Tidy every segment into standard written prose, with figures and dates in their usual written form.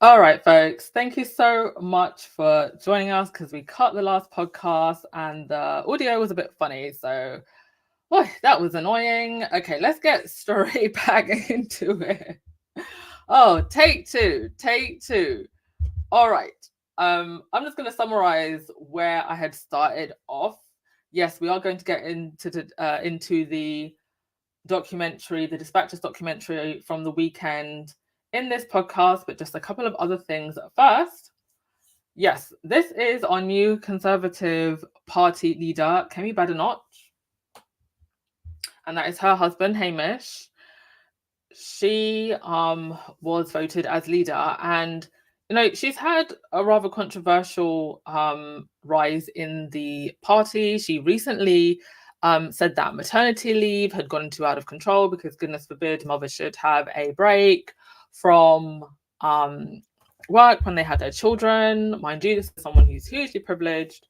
All right, folks. Thank you so much for joining us because we cut the last podcast and the audio was a bit funny. So, boy, that was annoying. Okay, let's get straight back into it. Oh, take two. Take two. All right. I'm just going to summarize where I had started off. Yes, we are going to get into the documentary, the Dispatches documentary from the weekend in this podcast, but just a couple of other things first. Yes, this is our new Conservative Party leader, Kemi Badenoch, and that is her husband, Hamish. She was voted as leader, and she's had a rather controversial rise in the party. She recently said that maternity leave had gone too out of control because, goodness forbid, mothers should have a break from work when they had their children. Mind you, this is someone who's hugely privileged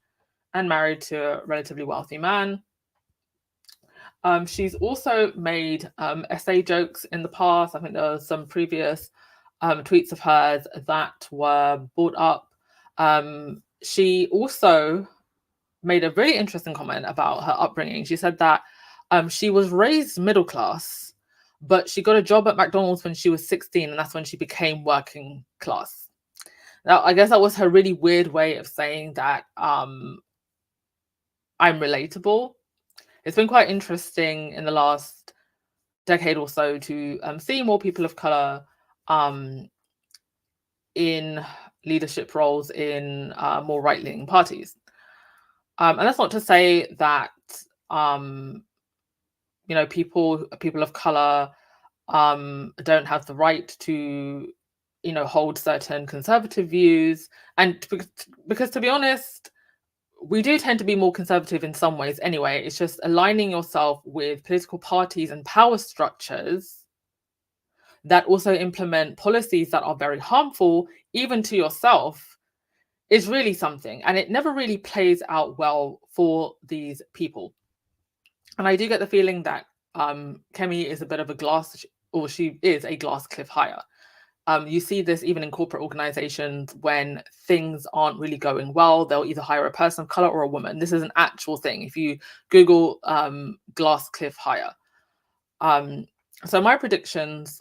and married to a relatively wealthy man. She's also made essay jokes in the past. I think there were some previous tweets of hers that were brought up. She also made a really interesting comment about her upbringing. She said that she was raised middle class, but she got a job at McDonald's when she was 16, and that's when she became working class. Now, I guess that was her really weird way of saying that I'm relatable. It's been quite interesting in the last decade or so to see more people of color in leadership roles in more right-leaning parties. And that's not to say that people of color don't have the right to hold certain conservative views, and because to be honest, we do tend to be more conservative in some ways anyway. It's just aligning yourself with political parties and power structures that also implement policies that are very harmful, even to yourself, is really something. And it never really plays out well for these people. And I do get the feeling that Kemi is a bit of she is a glass cliff hire. You see this even in corporate organizations when things aren't really going well. They'll either hire a person of color or a woman. This is an actual thing. If you Google glass cliff hire. So my predictions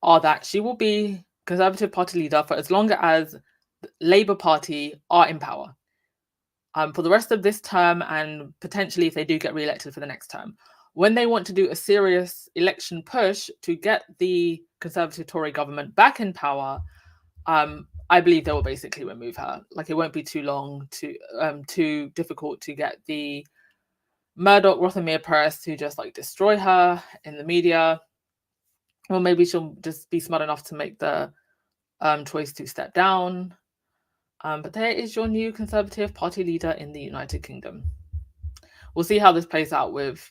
are that she will be Conservative Party leader for as long as the Labour Party are in power. For the rest of this term, and potentially if they do get re-elected for the next term. When they want to do a serious election push to get the Conservative Tory government back in power, I believe they will basically remove her. Like, it won't be too difficult to get the Murdoch Rothermere press to just destroy her in the media. Or maybe she'll just be smart enough to make the choice to step down. But there is your new Conservative Party leader in the United Kingdom. We'll see how this plays out with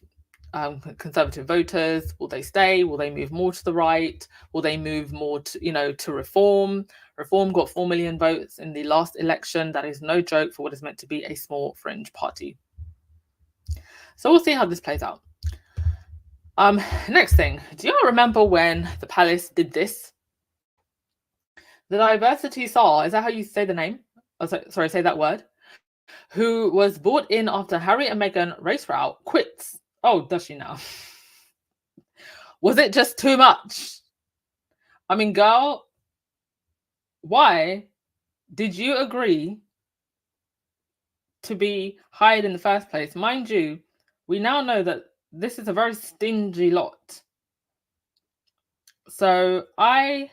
Conservative voters. Will they stay? Will they move more to the right? Will they move more to Reform? Reform got 4 million votes in the last election. That is no joke for what is meant to be a small fringe party. So we'll see how this plays out. Next thing, do y'all remember when the palace did this? The diversity czar, is that how you say the name? Oh, sorry, say that word. Who was brought in after Harry and Meghan race route quits. Oh, does she now? Was it just too much? I mean, girl, why did you agree to be hired in the first place? Mind you, we now know that this is a very stingy lot. So I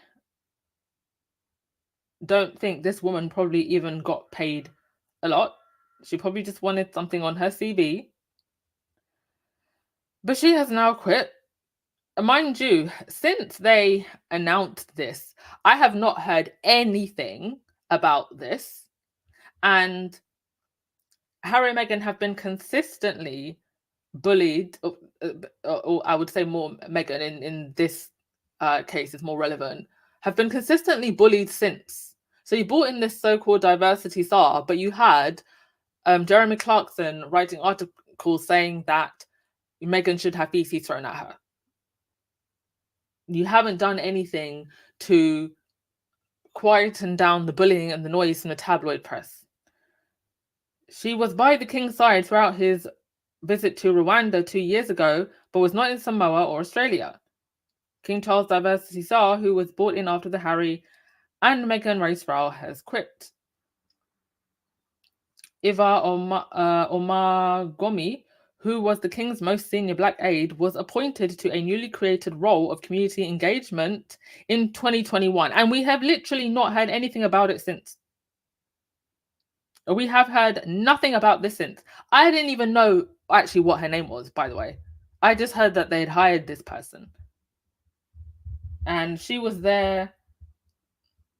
don't think this woman probably even got paid a lot. She probably just wanted something on her CV. But she has now quit. Mind you, since they announced this, I have not heard anything about this. And Harry and Meghan have been consistently bullied, or I would say more Meghan in this case is more relevant, have been consistently bullied since. So you brought in this so-called diversity czar, but you had Jeremy Clarkson writing articles saying that Meghan should have feces thrown at her. You haven't done anything to quieten down the bullying and the noise from the tabloid press. She was by the king's side throughout his visit to Rwanda 2 years ago, but was not in Samoa or Australia. King Charles Diversity Star, who was brought in after the Harry and Meghan race row, has quit. Iva Omagomi, who was the king's most senior black aide, was appointed to a newly created role of community engagement in 2021. And we have literally not heard anything about it since. We have heard nothing about this since. I didn't even know actually what her name was, by the way. I just heard that they'd hired this person. And she was there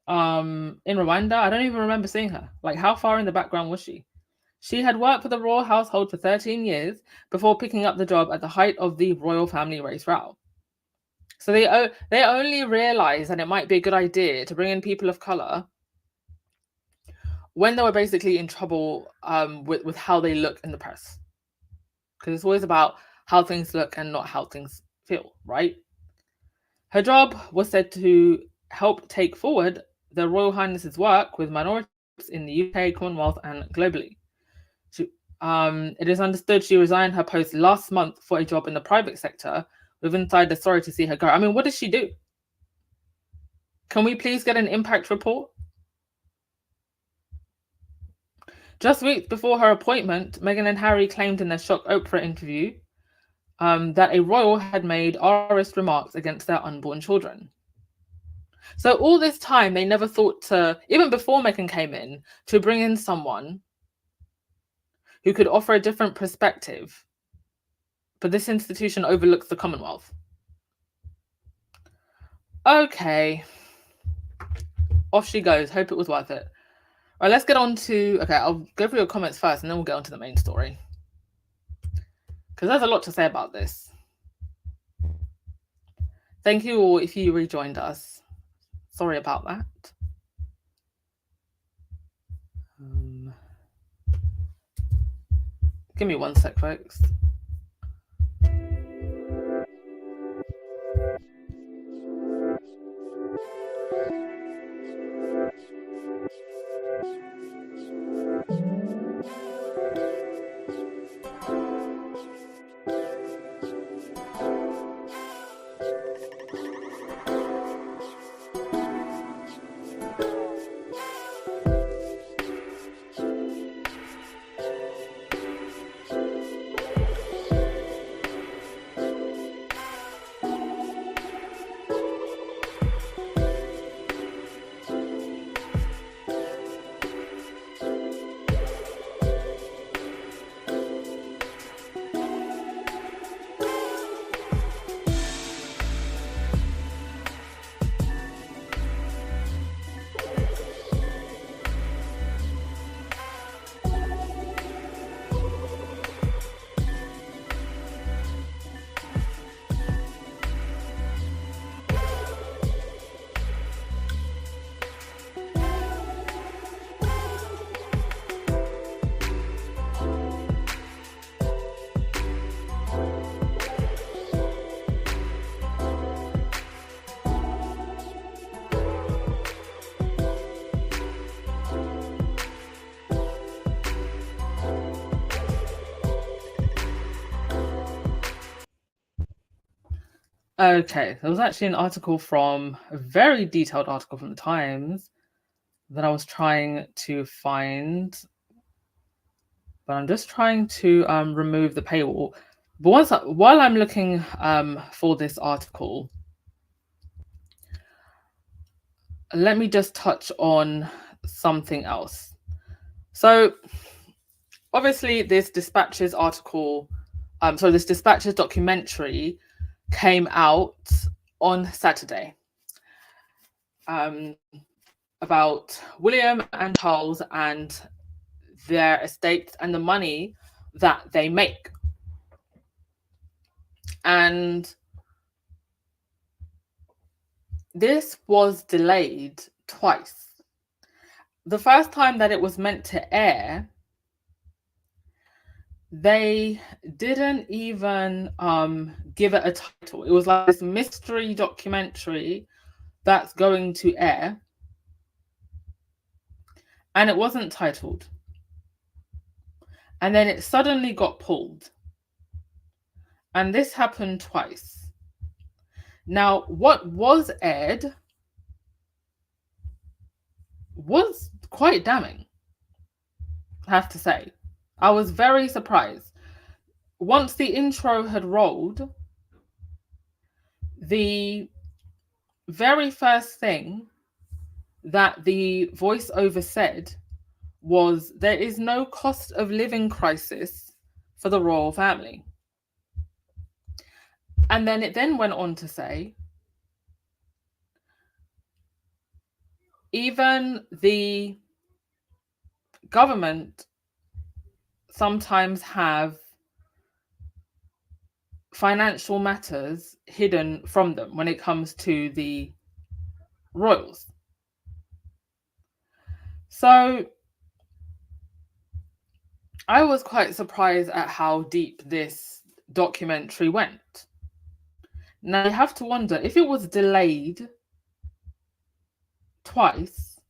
in Rwanda. I don't even remember seeing her. Like, how far in the background was she? She had worked for the royal household for 13 years before picking up the job at the height of the royal family race row. So they only realized that it might be a good idea to bring in people of color when they were basically in trouble with how they look in the press. Because it's always about how things look and not how things feel, right? Her job was said to help take forward the Royal Highness's work with minorities in the UK, Commonwealth, and globally. It is understood she resigned her post last month for a job in the private sector, with insiders sorry to see her go. I mean, what did she do? Can we please get an impact report? Just weeks before her appointment, Meghan and Harry claimed in their Shock Oprah interview that a royal had made racist remarks against their unborn children. So all this time, they never thought to, even before Meghan came in, to bring in someone who could offer a different perspective. But this institution overlooks the Commonwealth. Okay. Off she goes. Hope it was worth it. All right, let's get on to... Okay, I'll go through your comments first, and then we'll get on to the main story. Because there's a lot to say about this. Thank you all if you rejoined us. Sorry about that. Give me 1 sec, folks. Okay, there was actually an article a very detailed article from the Times that I was trying to find, but I'm just trying to remove the paywall. But while I'm looking for this article, let me just touch on something else. So obviously this Dispatches article, this Dispatches documentary came out on Saturday about William and Charles and their estates and the money that they make. And this was delayed twice. The first time that it was meant to air, they didn't even give it a title. It was like this mystery documentary that's going to air. and it wasn't titled. And then it suddenly got pulled. And this happened twice. Now, what was aired was quite damning, I have to say. I was very surprised. Once the intro had rolled, the very first thing that the voiceover said was, there is no cost of living crisis for the royal family. And then it then went on to say, even the government sometimes have financial matters hidden from them when it comes to the royals. So I was quite surprised at how deep this documentary went. Now you have to wonder, if it was delayed twice,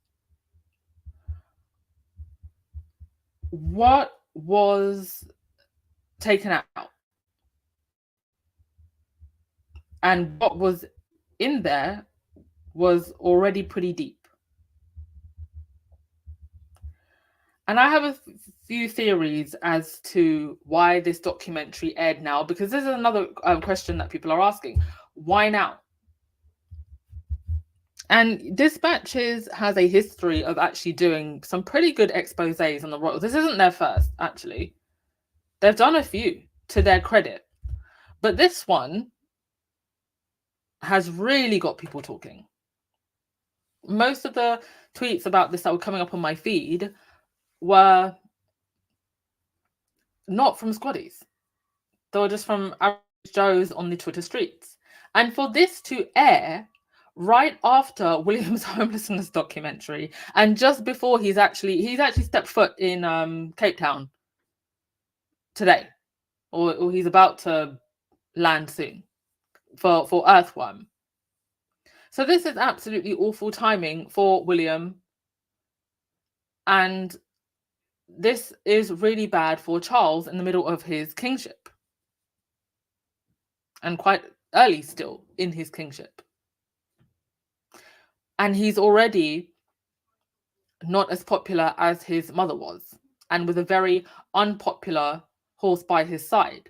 what was taken out? And what was in there was already pretty deep. And I have a few theories as to why this documentary aired now, because this is another question that people are asking. Why now? And Dispatches has a history of actually doing some pretty good exposés on the royals. This isn't their first, actually. They've done a few, to their credit. But this one has really got people talking. Most of the tweets about this that were coming up on my feed were not from squaddies. They were just from average Joes on the Twitter streets. And for this to air right after William's homelessness documentary, and just before he's actually stepped foot in Cape Town today, or he's about to land soon for Earthworm. So this is absolutely awful timing for William, and this is really bad for Charles in the middle of his kingship, and quite early still in his kingship. And he's already not as popular as his mother was, and with a very unpopular horse by his side.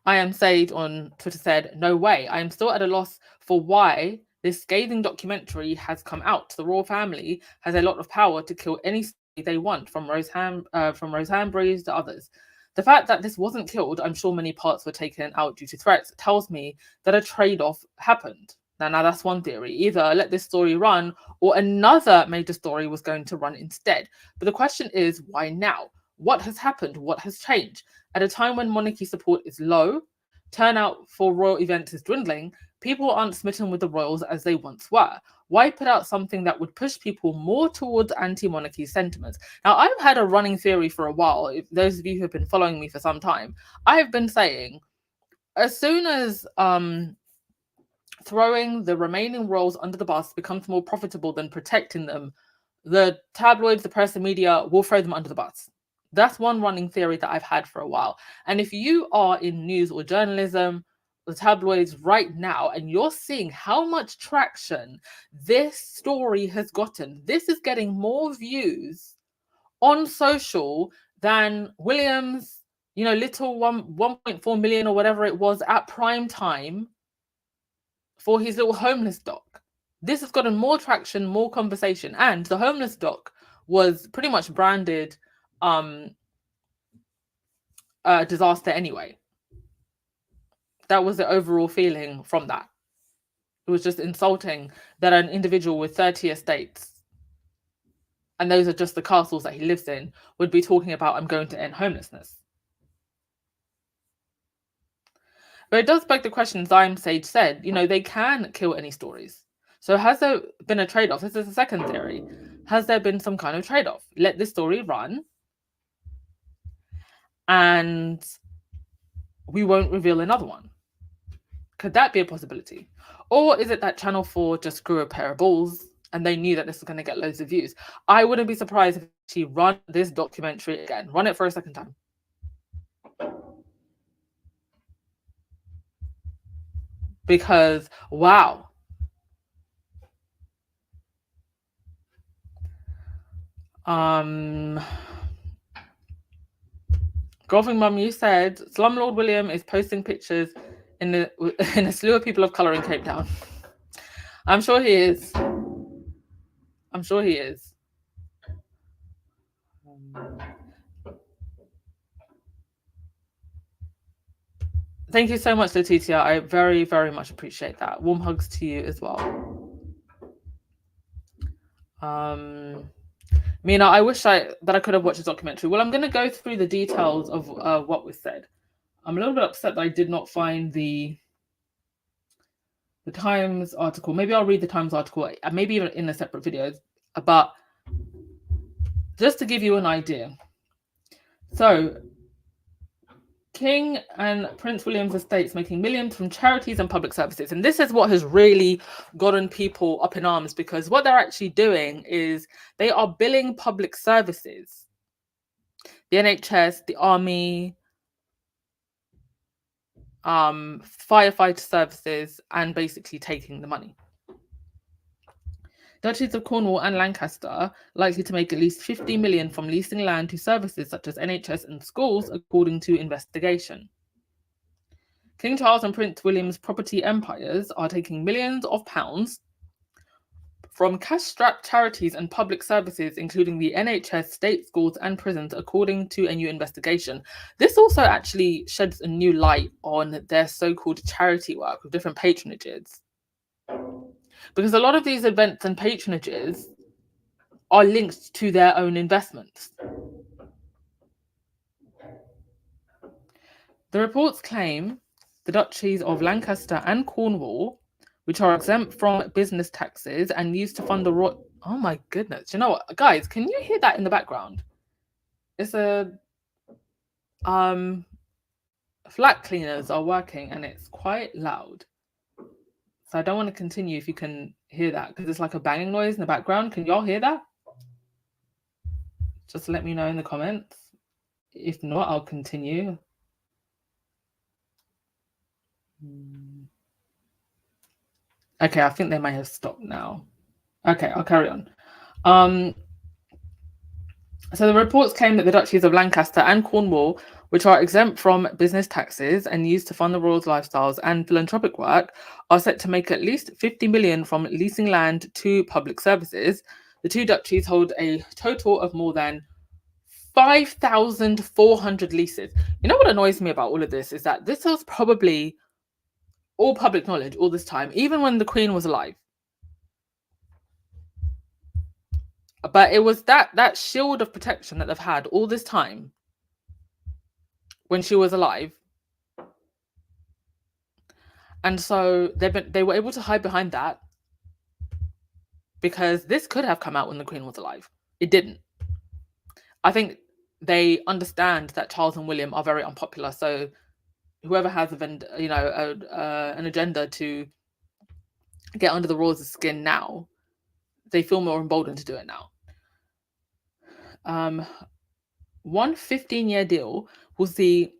I Am Sage on Twitter said, "No way, I am still at a loss for why this scathing documentary has come out. The royal family has a lot of power to kill any they want, from Rose Hanbury's to others. The fact that this wasn't killed, I'm sure many parts were taken out due to threats, tells me that a trade-off happened." Now that's one theory. Either let this story run, or another major story was going to run instead. But the question is, why now? What has happened? What has changed? At a time when monarchy support is low, turnout for royal events is dwindling, people aren't smitten with the royals as they once were. Why put out something that would push people more towards anti-monarchy sentiments? Now, I've had a running theory for a while. If those of you who have been following me for some time, I've been saying, as soon as throwing the remaining royals under the bus becomes more profitable than protecting them, the tabloids, the press, the media will throw them under the bus. That's one running theory that I've had for a while. And if you are in news or journalism, the tabloids right now, and you're seeing how much traction this story has gotten, this is getting more views on social than William's, little 1.4 million or whatever it was at prime time for his little homeless doc. This has gotten more traction, more conversation, and the homeless doc was pretty much branded disaster anyway. That was the overall feeling from that. It was just insulting that an individual with 30 estates, and those are just the castles that he lives in, would be talking about, I'm going to end homelessness. But it does beg the question, Zion Sage said, they can kill any stories. So has there been a trade-off? This is the second theory. Has there been some kind of trade-off? Let this story run, and we won't reveal another one. Could that be a possibility? Or is it that Channel 4 just grew a pair of balls and they knew that this was going to get loads of views. I wouldn't be surprised if she run this documentary again. Run it for a second time. Because, wow. Golfing Mum, you said Slumlord William is posting pictures in a slew of people of colour in Cape Town. I'm sure he is. I'm sure he is. Thank you so much, Letitia. I very, very much appreciate that. Warm hugs to you as well. Mina, I wish that I could have watched a documentary. Well, I'm going to go through the details of what was said. I'm a little bit upset that I did not find the Times article. Maybe I'll read the Times article, maybe even in a separate video. But just to give you an idea. So, King and Prince William's estates making millions from charities and public services. And this is what has really gotten people up in arms, because what they're actually doing is they are billing public services. The NHS, the army, firefighter services, and basically taking the money. Duchies of Cornwall and Lancaster likely to make at least 50 million from leasing land to services such as NHS and schools, according to investigation. King Charles and Prince William's property empires are taking millions of pounds from cash-strapped charities and public services, including the NHS, state schools, and prisons, according to a new investigation. This also actually sheds a new light on their so-called charity work with different patronages. Because a lot of these events and patronages are linked to their own investments. The reports claim the duchies of Lancaster and Cornwall, which are exempt from business taxes and used to fund the royal... Oh my goodness. You know what? Guys, can you hear that in the background? It's a... flat cleaners are working and it's quite loud. So I don't want to continue if you can hear that, because it's like a banging noise in the background. Can y'all hear that? Just let me know in the comments. If not, I'll continue. Okay, I think they may have stopped now. Okay, I'll carry on. So the reports claim that the duchies of Lancaster and Cornwall, which are exempt from business taxes and used to fund the royals' lifestyles and philanthropic work, are set to make at least 50 million from leasing land to public services. The two duchies hold a total of more than 5,400 leases. You know what annoys me about all of this is that this was probably all public knowledge all this time, even when the Queen was alive. But it was that shield of protection that they've had all this time when she was alive. And so they were able to hide behind that, because this could have come out when the Queen was alive. It didn't. I think they understand that Charles and William are very unpopular. So whoever has an agenda to get under the royals' skin now, they feel more emboldened to do it now. One 15-year deal was the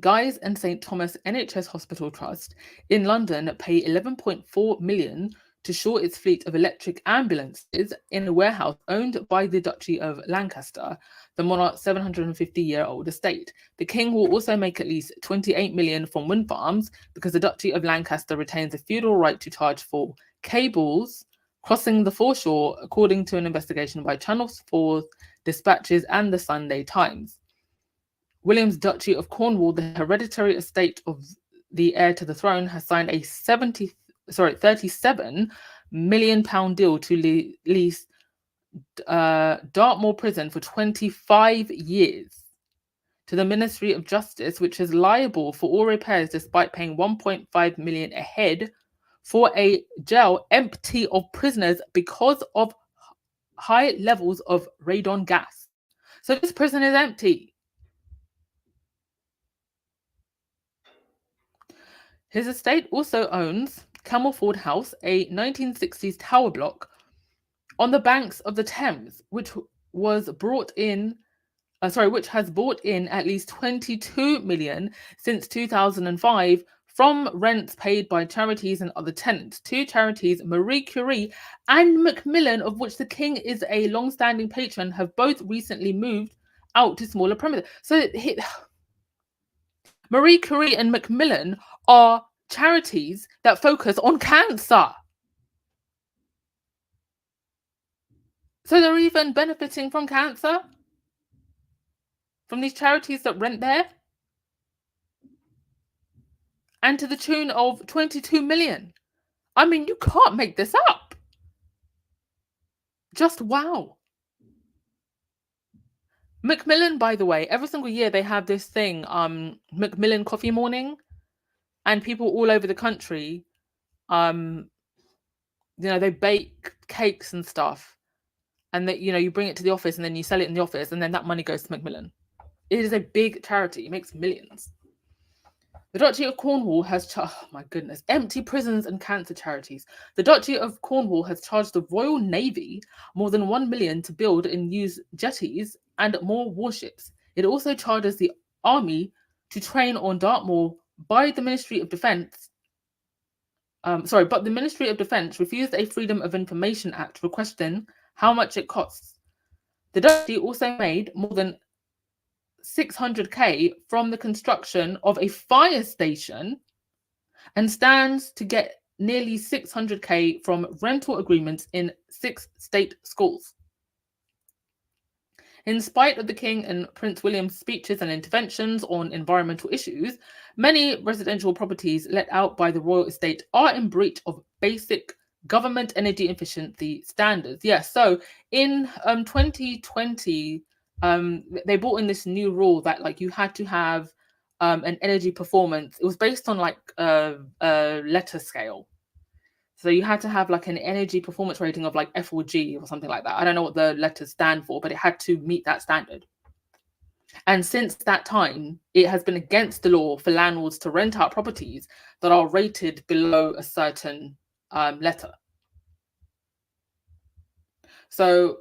Guy's and St Thomas NHS Hospital Trust in London pay 11.4 million to shore its fleet of electric ambulances in a warehouse owned by the Duchy of Lancaster, the monarch's 750-year-old estate. The king will also make at least 28 million from wind farms, because the Duchy of Lancaster retains a feudal right to charge for cables crossing the foreshore, according to an investigation by Channel 4 Dispatches and the Sunday Times. William's Duchy of Cornwall, the hereditary estate of the heir to the throne, has signed a 37 million pound deal to lease Dartmoor Prison for 25 years to the Ministry of Justice, which is liable for all repairs despite paying 1.5 million a head for a jail empty of prisoners because of high levels of radon gas. So this prison is empty. His estate also owns Camelford House, a 1960s tower block on the banks of the Thames, which has brought in at least 22 million since 2005 from rents paid by charities and other tenants. Two charities, Marie Curie and Macmillan, of which the King is a long-standing patron, have both recently moved out to smaller premises. So Marie Curie and Macmillan are charities that focus on cancer. So they're even benefiting from cancer? From these charities that rent there? And to the tune of 22 million. I mean, you can't make this up. Just wow. Macmillan, by the way, every single year they have this thing, Macmillan Coffee Morning, and people all over the country, they bake cakes and stuff, and that you bring it to the office and then you sell it in the office, and then that money goes to Macmillan. It is a big charity. It makes millions. The Duchy of Cornwall has empty prisons and cancer charities. The Duchy of Cornwall has charged the Royal Navy more than 1 million to build and use jetties and more warships. It also charges the army to train on Dartmoor by the Ministry of Defence. But the Ministry of Defence refused a Freedom of Information Act requesting how much it costs. The Duchy also made more than 600k from the construction of a fire station and stands to get nearly 600k from rental agreements in 6 state schools. In spite of the King and Prince William's speeches and interventions on environmental issues, many residential properties let out by the royal estate are in breach of basic government energy efficiency standards. Yes, so in 2020, they brought in this new rule that you had to have an energy performance. It was based on a letter scale. So you had to have an energy performance rating of F or G or something like that. I don't know what the letters stand for, but it had to meet that standard. And since that time, it has been against the law for landlords to rent out properties that are rated below a certain letter. So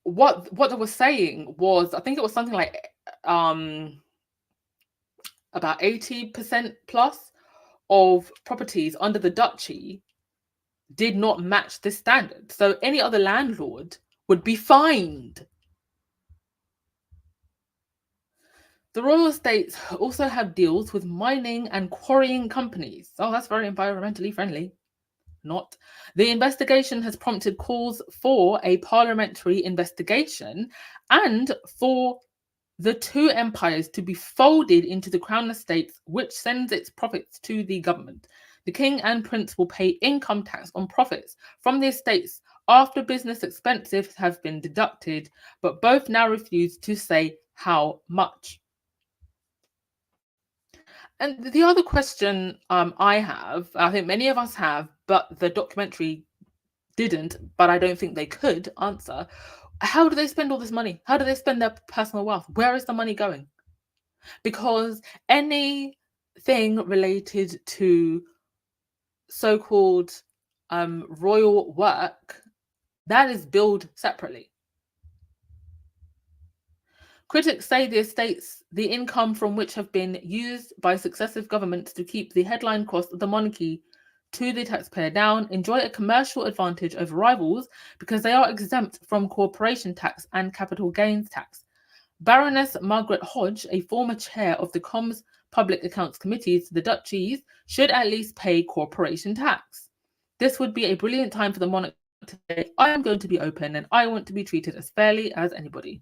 what they were saying was, I think it was something like about 80% plus of properties under the duchy did not match this standard. So any other landlord would be fined. The royal estates also have deals with mining and quarrying companies. Oh, that's very environmentally friendly. Not. The investigation has prompted calls for a parliamentary investigation and for the two empires to be folded into the Crown Estates, which sends its profits to the government. The King and Prince will pay income tax on profits from the estates after business expenses have been deducted, but both now refuse to say how much. And the other question I think many of us have, but the documentary didn't, but I don't think they could answer. How do they spend all this money? How do they spend their personal wealth? Where is the money going? Because anything related to so-called royal work, that is billed separately. Critics say the estates, the income from which have been used by successive governments to keep the headline cost of the monarchy to the taxpayer down, enjoy a commercial advantage over rivals because they are exempt from corporation tax and capital gains tax. Baroness Margaret Hodge, a former chair of the Comm's Public Accounts Committee to the duchies, should at least pay corporation tax. This would be a brilliant time for the monarch to say, I am going to be open and I want to be treated as fairly as anybody.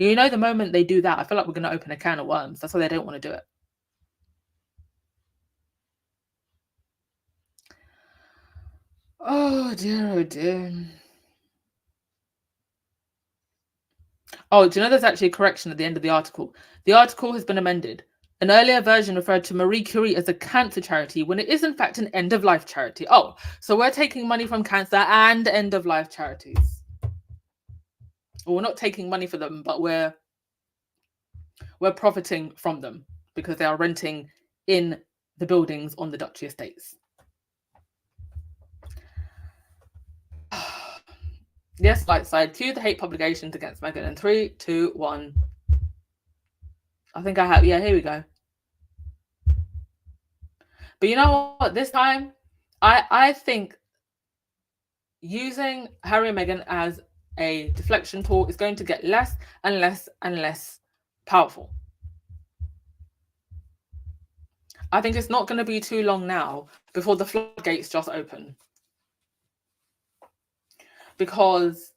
The moment they do that, I feel like we're going to open a can of worms. That's why they don't want to do it. Oh dear, oh dear. Oh, do you know there's actually a correction at the end of the article? The article has been amended. An earlier version referred to Marie Curie as a cancer charity when it is in fact an end-of-life charity. Oh, so we're taking money from cancer and end-of-life charities. Well, we're not taking money for them, but we're profiting from them because they are renting in the buildings on the duchy estates. Yes, light side. Cue the hate publications against Meghan in 3, 2, 1. I think I have. Yeah, here we go. But you know what? This time, I think using Harry and Meghan as a deflection tool is going to get less and less and less powerful. I think it's not going to be too long now before the floodgates just open. Because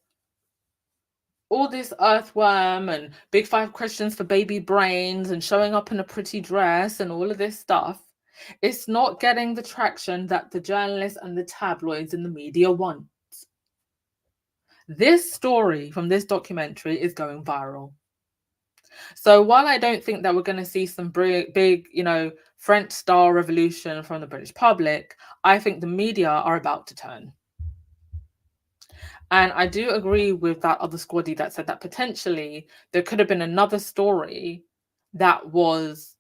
all this earthworm and big 5 questions for baby brains and showing up in a pretty dress and all of this stuff, it's not getting the traction that the journalists and the tabloids and the media want. This story from this documentary is going viral. So while I don't think that we're going to see some big, French style revolution from the British public, I think the media are about to turn. And I do agree with that other squaddy that said that potentially there could have been another story that was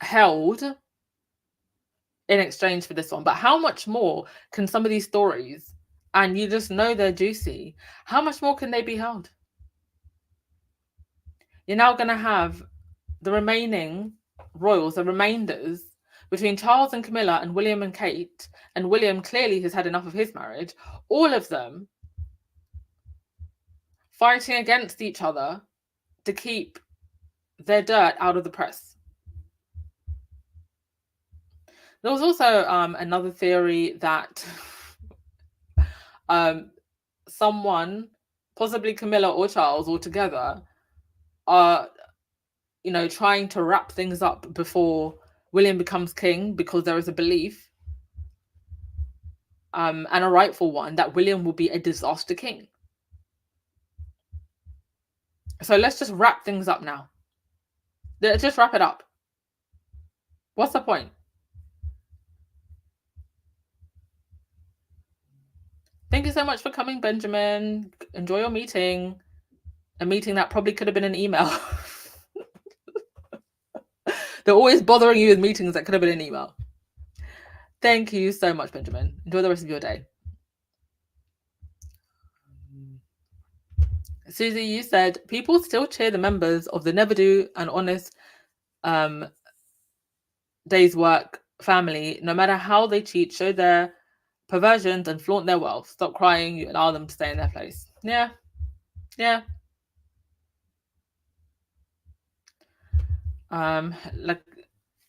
held in exchange for this one. But how much more can some of these stories, and you just know they're juicy, how much more can they be held? You're now going to have the remaining royals, the remainders, between Charles and Camilla and William and Kate, and William clearly has had enough of his marriage, all of them fighting against each other to keep their dirt out of the press. There was also another theory that someone, possibly Camilla or Charles, all together, are trying to wrap things up before William becomes king, because there is a belief, and a rightful one, that William will be a disaster king. So let's just wrap things up now. Just wrap it up. What's the point? Thank you so much for coming, Benjamin. Enjoy your meeting. A meeting that probably could have been an email. They're always bothering you with meetings that could have been an email. Thank you so much, Benjamin. Enjoy the rest of your day. Susie, you said people still cheer the members of the Never Do and Honest Day's Work family, no matter how they cheat, show their perversions, and flaunt their wealth. Stop crying. You allow them to stay in their place. Yeah.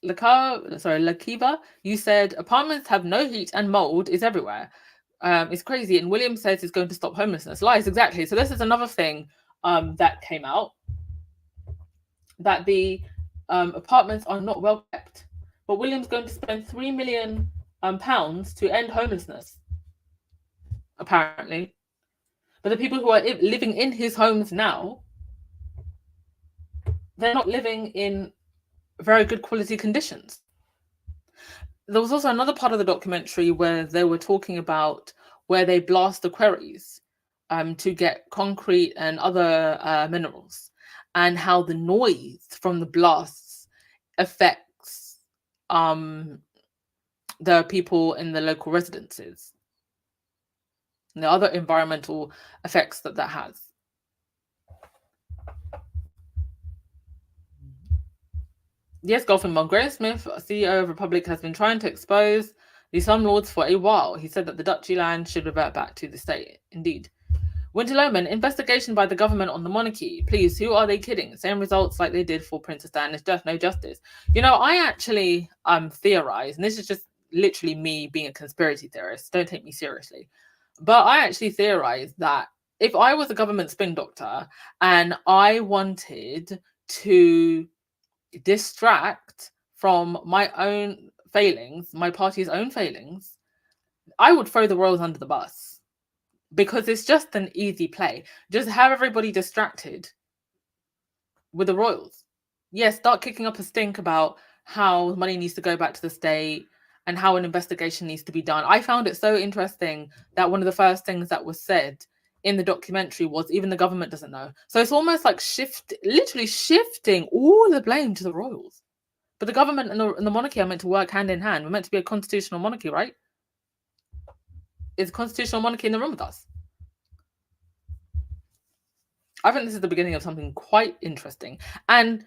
Lakiva, you said apartments have no heat and mold is everywhere. It's crazy. And William says he's going to stop homelessness. Lies, exactly. So this is another thing that came out, that the apartments are not well kept. But William's going to spend £3 million to end homelessness, apparently. But the people who are living in his homes now, they're not living in very good quality conditions. There was also another part of the documentary where they were talking about where they blast the quarries to get concrete and other minerals, and how the noise from the blasts affects the people in the local residences, and the other environmental effects that has. Yes, Golfing Mom. Graham Smith, CEO of Republic, has been trying to expose the slumlords for a while. He said that the duchy land should revert back to the state. Indeed. Winter Loman, investigation by the government on the monarchy. Please, who are they kidding? Same results like they did for Princess Diana's death, no justice. I actually theorize, and this is just literally me being a conspiracy theorist. Don't take me seriously. But I actually theorize that if I was a government spin doctor and I wanted to distract from my own failings, my party's own failings, I would throw the royals under the bus, because it's just an easy play. Just have everybody distracted with the royals. Yes, start kicking up a stink about how money needs to go back to the state and how an investigation needs to be done. I found it so interesting that one of the first things that was said in the documentary was even the government doesn't know. So it's almost like literally shifting all the blame to the royals. But the government and the monarchy are meant to work hand in hand. We're meant to be a constitutional monarchy, right? Is constitutional monarchy in the room with us? I think this is the beginning of something quite interesting. And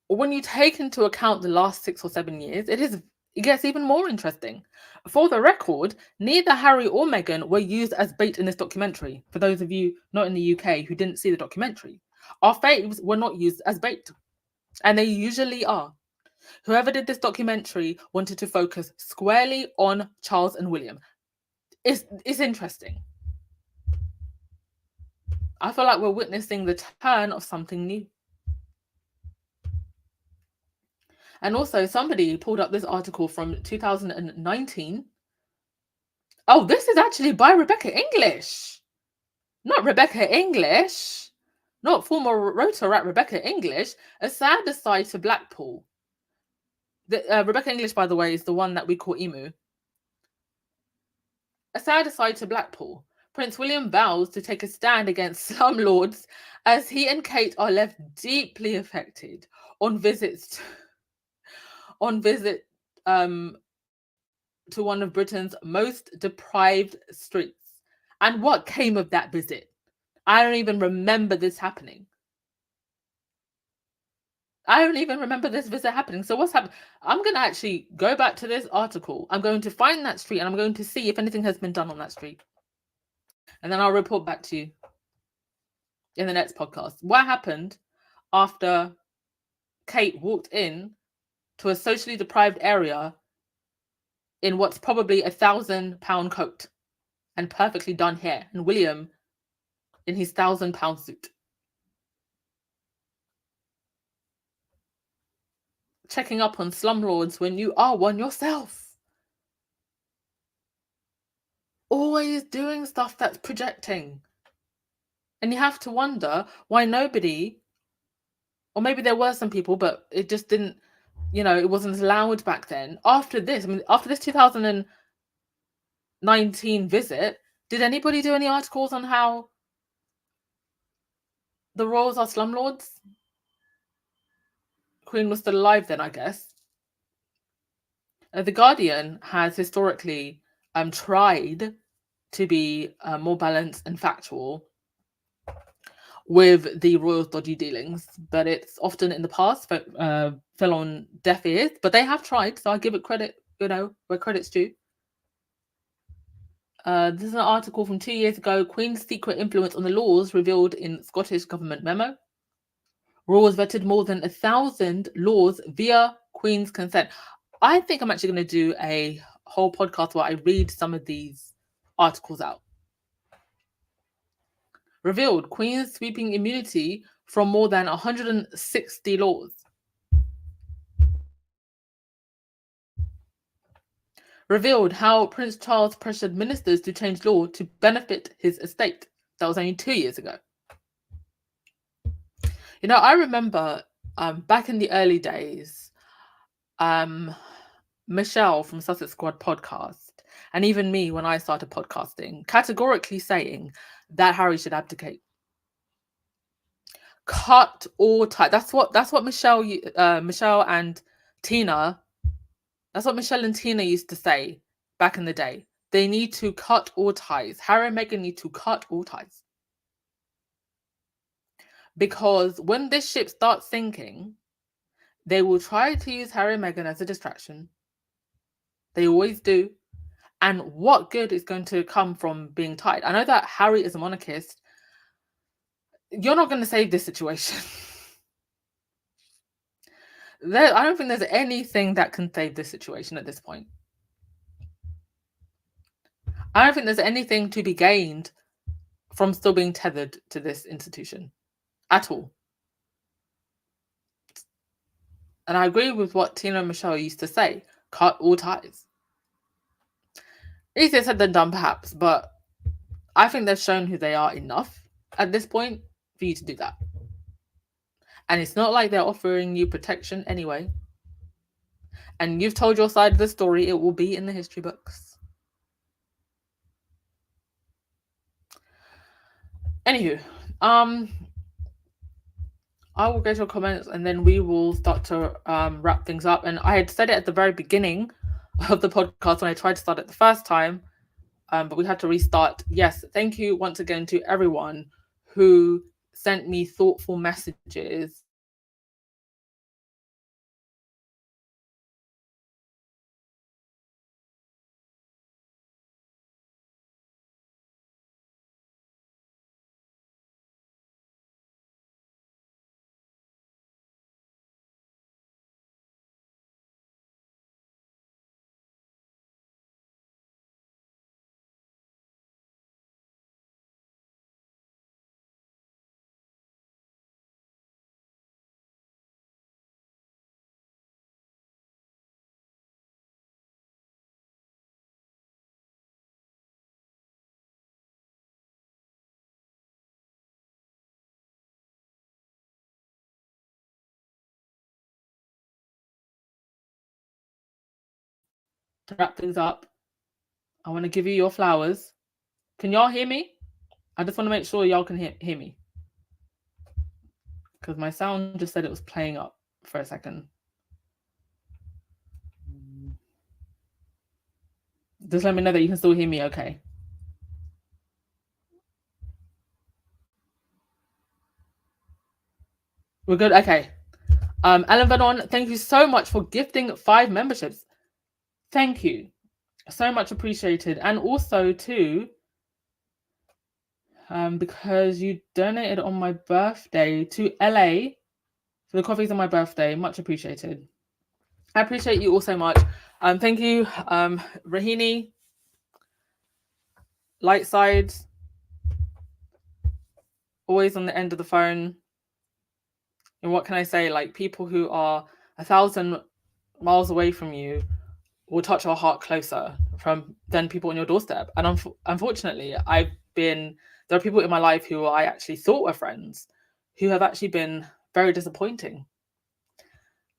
when you take into account the last 6 or 7 years, it gets even more interesting. For the record, neither Harry or Meghan were used as bait in this documentary. For those of you not in the UK who didn't see the documentary, our faves were not used as bait, and they usually are. Whoever did this documentary wanted to focus squarely on Charles and William. It's interesting. I feel like we're witnessing the turn of something new. And also, somebody pulled up this article from 2019. Oh, this is actually by Rebecca English. Not Rebecca English. Not former rotor at Rebecca English. A sad aside to Blackpool. Rebecca English, by the way, is the one that we call Emu. A sad aside to Blackpool. Prince William vows to take a stand against slumlords as he and Kate are left deeply affected on visit to one of Britain's most deprived streets. And what came of that visit? I don't even remember this happening. I don't even remember this visit happening. So what's happened? I'm going to actually go back to this article. I'm going to find that street and I'm going to see if anything has been done on that street. And then I'll report back to you in the next podcast. What happened after Kate walked in to a socially deprived area in what's probably £1,000 coat and perfectly done hair, and William in his £1,000 suit, checking up on slumlords when you are one yourself, always doing stuff that's projecting. And you have to wonder why nobody, or maybe there were some people, but it just didn't, it wasn't as loud back then. After this 2019 visit, did anybody do any articles on how the royals are slumlords? Queen was still alive then, I guess. The Guardian has historically tried to be more balanced and factual with the royals' dodgy dealings, but it's often in the past fell on deaf ears. But they have tried, so I give it credit, where credit's due. This is an article from 2 years ago. Queen's secret influence on the laws revealed in Scottish government memo. Royals vetted more than 1,000 laws via Queen's consent. I think I'm actually going to do a whole podcast where I read some of these articles out. Revealed Queen's sweeping immunity from more than 160 laws. Revealed how Prince Charles pressured ministers to change law to benefit his estate. That was only 2 years ago. I remember back in the early days, Michelle from Sussex Squad podcast, and even me when I started podcasting, categorically saying that Harry should abdicate. Cut or tie. That's what Michelle and Tina. That's what Michelle and Tina used to say back in the day. They need to cut all ties. Harry and Meghan need to cut all ties. Because when this ship starts sinking, they will try to use Harry and Meghan as a distraction. They always do. And what good is going to come from being tied? I know that Harry is a monarchist. You're not going to save this situation. I don't think there's anything that can save this situation at this point. I don't think there's anything to be gained from still being tethered to this institution at all. And I agree with what Tina and Michelle used to say, cut all ties. Easier said than done, perhaps, but I think they've shown who they are enough at this point for you to do that. And it's not like they're offering you protection anyway. And you've told your side of the story, it will be in the history books. Anywho, I will go to your comments and then we will start to wrap things up. And I had said it at the very beginning of the podcast when I tried to start it the first time, but we had to restart. Yes, thank you once again to everyone who sent me thoughtful messages to wrap things up. I want to give you your flowers. Can y'all hear me? I just want to make sure y'all can hear me, because my sound just said it was playing up for a second. Just let me know that you can still hear me okay. We're good? Okay. Alan Badenoch, thank you so much for gifting 5 memberships. Thank you. So much appreciated. And also, too, because you donated on my birthday to LA for the coffees on my birthday. Much appreciated. I appreciate you all so much. Thank you, Rahini, Lightside, always on the end of the phone. And what can I say? Like, people who are 1,000 miles away from you will touch your heart closer than people on your doorstep. And unfortunately, there are people in my life who I actually thought were friends who have actually been very disappointing.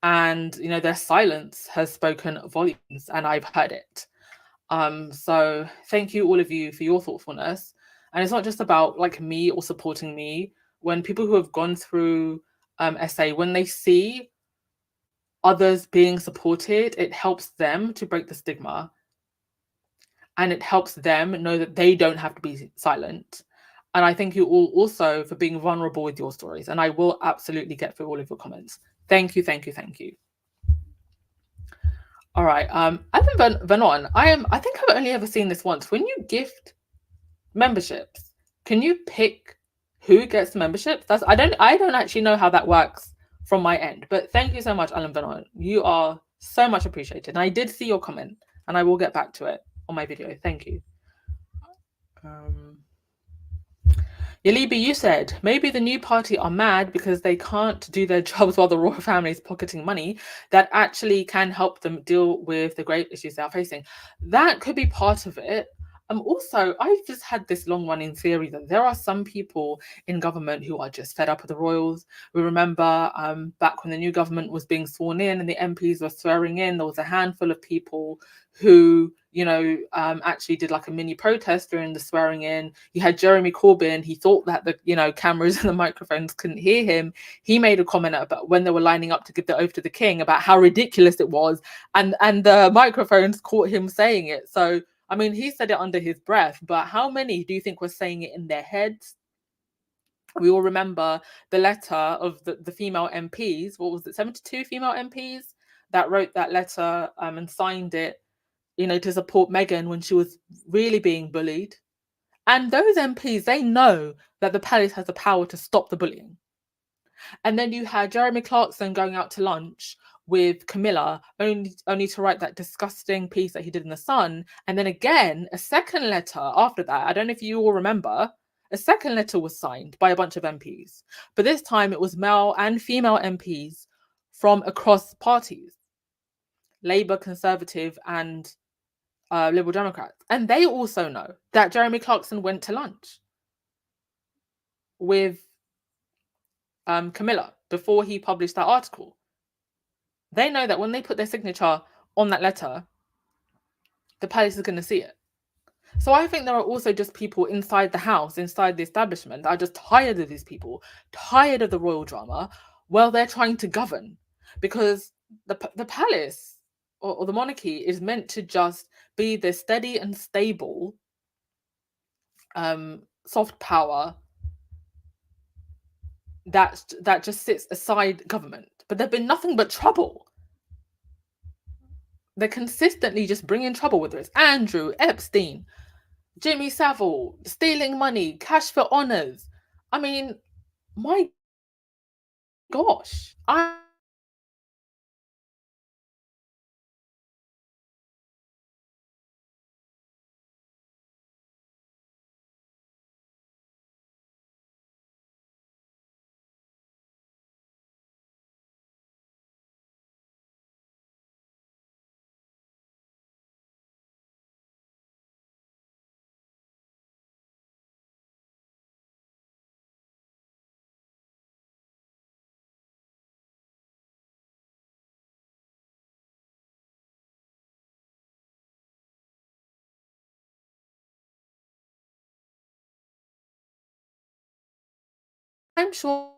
And, you know, their silence has spoken volumes, and I've heard it. So thank you, all of you, for your thoughtfulness. And it's not just about like me or supporting me. When people who have gone through SA, when they see others being supported, it helps them to break the stigma, and it helps them know that they don't have to be silent. And I thank you all also for being vulnerable with your stories. And I will absolutely get through all of your comments. Thank you, thank you, thank you. All right. Evan Vanon, I think I've only ever seen this once. When you gift memberships, can you pick who gets memberships? I don't actually know how that works from my end. But thank you so much, Alan Vanon. You are so much appreciated. And I did see your comment, and I will get back to it on my video. Thank you. Yalibi, you said maybe the new party are mad because they can't do their jobs while the royal family is pocketing money that actually can help them deal with the grave issues they are facing. That could be part of it. Also, I've just had this long running theory that there are some people in government who are just fed up with the royals. We remember back when the new government was being sworn in and the MPs were swearing in, there was a handful of people who, you know, actually did like a mini protest during the swearing in. You had Jeremy Corbyn. He thought that the, you know, cameras and the microphones couldn't hear him. He made a comment about when they were lining up to give the oath to the king about how ridiculous it was, and the microphones caught him saying it. So I mean, he said it under his breath, but how many do you think were saying it in their heads? We all remember the letter of the female MPs. What was it, 72 female MPs that wrote that letter and signed it, you know, to support Meghan when she was really being bullied. And those MPs, they know that the palace has the power to stop the bullying. And then you had Jeremy Clarkson going out to lunch with Camilla, only to write that disgusting piece that he did in The Sun. And then again, a second letter after that, I don't know if you all remember, a second letter was signed by a bunch of MPs. But this time it was male and female MPs from across parties, Labour, Conservative, and Liberal Democrats. And they also know that Jeremy Clarkson went to lunch with Camilla before he published that article. They know that when they put their signature on that letter, the palace is going to see it. So I think there are also just people inside the house, inside the establishment, that are just tired of these people, tired of the royal drama, while they're trying to govern. Because the palace or the monarchy is meant to just be the steady and stable soft power that just sits aside government. But there've been nothing but trouble. They're consistently just bringing trouble, whether it's Andrew, Epstein, Jimmy Savile, stealing money, cash for honors. I mean, my gosh, I'm sure